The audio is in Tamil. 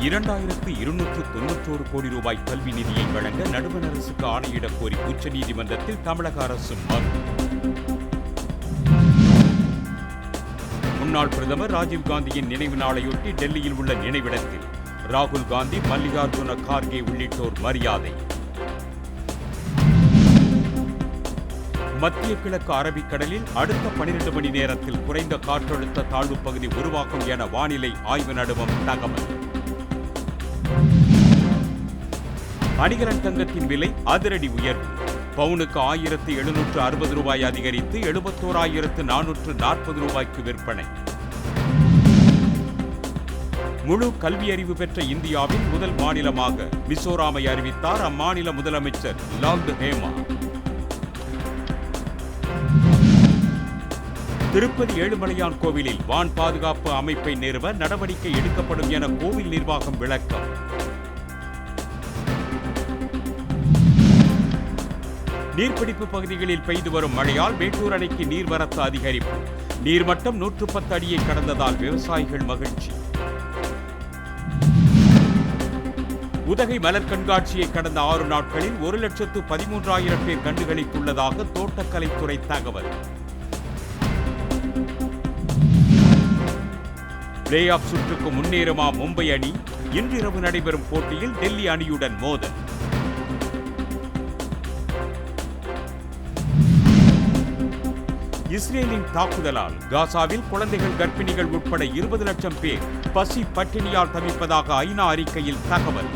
2291 கோடி ரூபாய் கல்வி நிதியை வழங்க நடுவண் அரசுக்கு ஆணையிடக் கோரி உச்சநீதிமன்றத்தில் தமிழக அரசு மனு. முன்னாள் பிரதமர் ராஜீவ்காந்தியின் நினைவு நாளையொட்டி டெல்லியில் உள்ள நினைவிடத்தில் ராகுல் காந்தி, மல்லிகார்ஜுன கார்கே உள்ளிட்டோர் மரியாதை. மத்திய கிழக்கு அரபிக்கடலில் அடுத்த 12 மணி நேரத்தில் குறைந்த காற்றழுத்த தாழ்வு பகுதி உருவாகும் என வானிலை ஆய்வு நடுவம் தகவல். அணிகலன் தங்கத்தின் விலை அதிரடி உயர்வு. பவுனுக்கு 1760 ரூபாய் அதிகரித்து 71,440 ரூபாய்க்கு விற்பனை. முழு கல்வியறிவு பெற்ற இந்தியாவின் முதல் மாநிலமாக மிசோராமை அறிவித்தார் அம்மாநில முதலமைச்சர் லால்து ஹேமா. திருப்பதி ஏழுமலையான் கோவிலில் வான் பாதுகாப்பு அமைப்பை நிறுவ நடவடிக்கை எடுக்கப்படும் என கோவில் நிர்வாகம் விளக்கம். நீர்பிடிப்பு பகுதிகளில் பெய்து வரும் மழையால் மேட்டூர் அணைக்கு நீர்வரத்து அதிகரிப்பு. நீர்மட்டம் 110 அடியை கடந்ததால் விவசாயிகள் மகிழ்ச்சி. உதகை மலர் கண்காட்சியை கடந்த 6 நாட்களில் 1,13,000 பேர் கண்டுகளித்துள்ளதாக தோட்டக்கலைத்துறை தகவல். பிளே ஆஃப் சுற்றுக்கு முன்னேறுமா மும்பை அணி? இன்றிரவு நடைபெறும் போட்டியில் டெல்லி அணியுடன் மோதல். இஸ்ரேலின் தாக்குதலால் காசாவில் குழந்தைகள், கர்ப்பிணிகள் உட்பட 20 லட்சம் பேர் பசி பட்டினியால் தவிப்பதாக ஐநா அறிக்கையில் தகவல்.